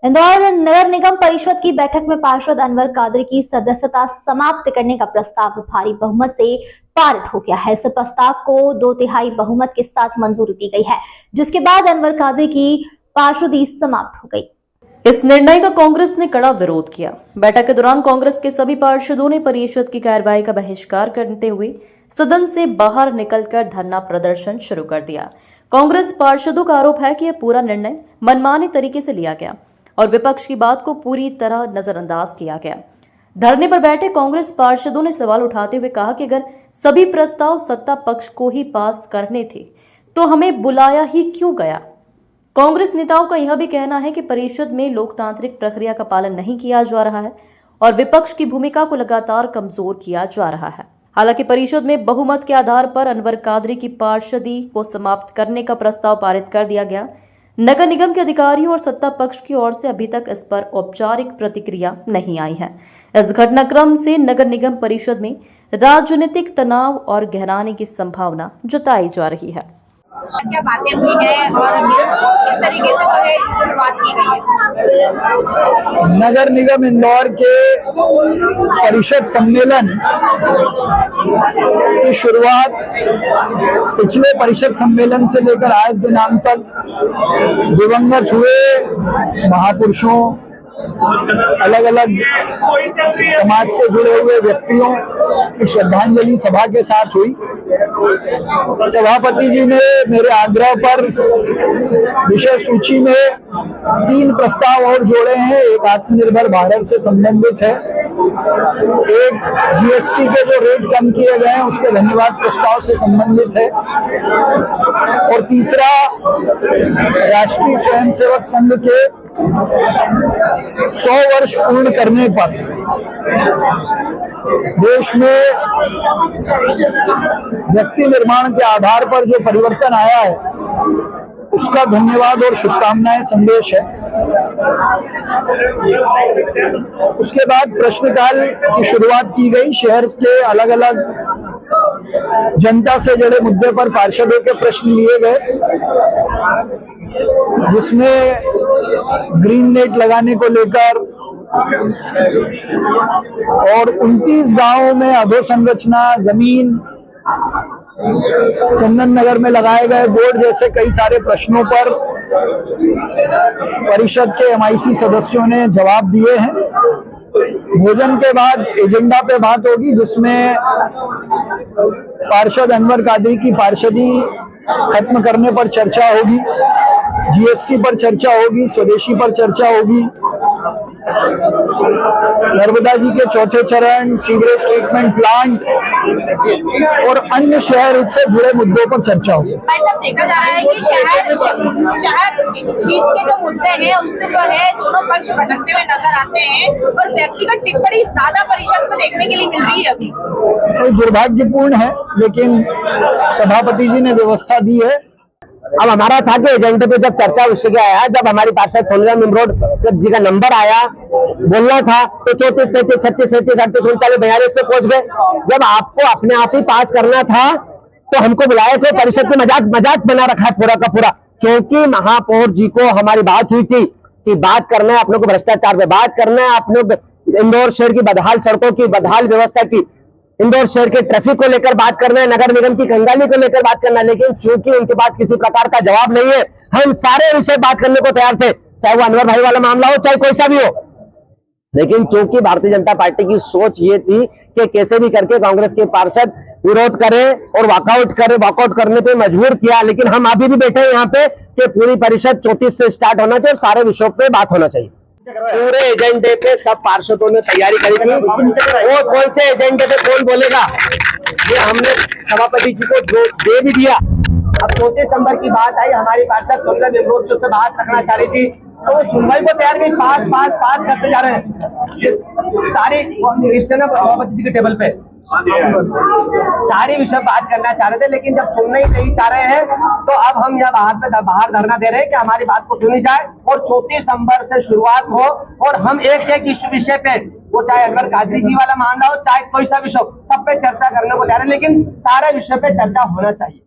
इंदौर नगर निगम परिषद की बैठक में पार्षद अनवर कादरी की सदस्यता समाप्त करने का प्रस्ताव भारी बहुमत से पारित हो गया है। इस प्रस्ताव को 2/3 बहुमत के साथ मंजूरी दी गई है, जिसके बाद अनवर कादरी की पार्षदी समाप्त हो गई। इस निर्णय का कांग्रेस ने कड़ा विरोध किया। बैठक के दौरान कांग्रेस के सभी पार्षदों ने परिषद की कार्रवाई का बहिष्कार करते हुए सदन से बाहर निकलकर धरना प्रदर्शन शुरू कर दिया। कांग्रेस पार्षदों का आरोप है कि यह पूरा निर्णय मनमाने तरीके से लिया गया और विपक्ष की बात को पूरी तरह नजरअंदाज किया गया। धरने पर बैठे कांग्रेस पार्षदों ने सवाल उठाते हुए कहा कि अगर सभी प्रस्ताव सत्ता पक्ष को ही पास करने थे तो हमें बुलाया ही क्यों गया। कांग्रेस नेताओं का यह भी कहना है कि परिषद में लोकतांत्रिक प्रक्रिया का पालन नहीं किया जा रहा है और विपक्ष की भूमिका को लगातार कमजोर किया जा रहा है। हालांकि परिषद में बहुमत के आधार पर अनवर कादरी की पार्षदी को समाप्त करने का प्रस्ताव पारित कर दिया गया। नगर निगम के अधिकारियों और सत्ता पक्ष की ओर से अभी तक इस पर औपचारिक प्रतिक्रिया नहीं आई है। इस घटनाक्रम से नगर निगम परिषद में राजनीतिक तनाव और गहराने की संभावना जताई जा रही है। क्या बातें हुई है और किस तरीके से जो है शुरुआत की गई है। नगर निगम इंदौर के परिषद सम्मेलन की शुरुआत पिछले परिषद सम्मेलन से लेकर आज दिनांक तक दिवंगत हुए महापुरुषों, अलग अलग समाज से जुड़े हुए व्यक्तियों की श्रद्धांजलि सभा के साथ हुई। सभापति जी ने मेरे आग्रह पर विषय सूची में 3 प्रस्ताव और जोड़े हैं। एक आत्मनिर्भर भारत से संबंधित है, एक जीएसटी के जो रेट कम किए गए हैं उसके धन्यवाद प्रस्ताव से संबंधित है और तीसरा राष्ट्रीय स्वयंसेवक संघ के 100 वर्ष पूर्ण करने पर देश में व्यक्ति निर्माण के आधार पर जो परिवर्तन आया है उसका धन्यवाद और शुभकामनाएं संदेश है। उसके बाद प्रश्नकाल की शुरुआत की गई। शहर के अलग अलग जनता से जुड़े मुद्दे पर पार्षदों के प्रश्न लिए गए, जिसमें ग्रीन नेट लगाने को लेकर और 29 गांवों में अधोसंरचना, जमीन, चंदन नगर में लगाए गए बोर्ड जैसे कई सारे प्रश्नों पर परिषद के एमआईसी सदस्यों ने जवाब दिए हैं। भोजन के बाद एजेंडा पे बात होगी, जिसमें पार्षद अनवर कादरी की पार्षदी खत्म करने पर चर्चा होगी, जीएसटी पर चर्चा होगी, स्वदेशी पर चर्चा होगी, नर्मदा जी के 4थे चरण, सीवरेज ट्रीटमेंट प्लांट और अन्य शहर से जुड़े मुद्दों पर चर्चा होगी। भाई साहब, देखा जा रहा है कि शहर जीत के जो मुद्दे हैं उससे जो है दोनों पक्ष भटकते हुए नजर आते हैं और व्यक्तिगत टिप्पणी ज्यादा परिषद को देखने के लिए मिल रही है। अभी दुर्भाग्यपूर्ण है, लेकिन सभापति जी ने व्यवस्था दी है। अब हमारा था कि एजेंडे पे जब चर्चा उससे क्या आया, जब हमारी पार्षद सोनिया निमरोड जी का नंबर आया, बोलना था तो 34, 33, 36, 37, 38, 39, 42 पे पहुंच गए। जब आपको अपने आप ही पास करना था तो हमको बुलाया कि परिषद के मजाक बना रखा है पूरा का पूरा। चूंकि महापौर जी को हमारी बात हुई थी कि बात करना है अपने को भ्रष्टाचार पे, बात करना है अपने इंदौर शहर की बदहाल सड़कों की, बदहाल व्यवस्था की, इंदौर शहर के ट्रैफिक को लेकर बात करना है, नगर निगम की कंगाली को लेकर बात करना है। लेकिन चूंकि उनके पास किसी प्रकार का जवाब नहीं है, हम सारे विषय बात करने को तैयार थे, चाहे वो अनवर भाई वाला मामला हो, चाहे कोई सा भी हो। लेकिन चूंकि भारतीय जनता पार्टी की सोच ये थी कि कैसे भी करके कांग्रेस के पार्षद विरोध करें और वॉकआउट करने पे मजबूर किया। लेकिन हम अभी भी बैठे हैं यहाँ पे कि पूरी परिषद 34 से स्टार्ट होना चाहिए, सारे विषयों पे बात होना चाहिए। पूरे एजेंडे पे सब पार्षदों ने तैयारी करी थी और कौन से एजेंडे पे कौन बोलेगा ये हमने सभापति जी को दे भी दिया। अब 34 दिसंबर की बात आई, हमारी पार्षद सोनिया निमरोड से बात रखना चाह रही थी तो वो सुनवाई को तैयार नहीं, पास करते जा रहे हैं। सारी सभापति जी के टेबल पे सारे विषय बात करना चाह रहे थे, लेकिन जब सुनना ही नहीं चाह रहे हैं तो अब हम यहाँ बाहर धरना दे रहे हैं कि हमारी बात को सुनी जाए और 34 दिसंबर से शुरुआत हो और हम एक इस विषय पे, वो चाहे अनवर कादरी जी वाला मामला हो, चाहे कोई सा विषय, सब पे चर्चा करने को तैयार है, लेकिन सारे विषय पे चर्चा होना चाहिए।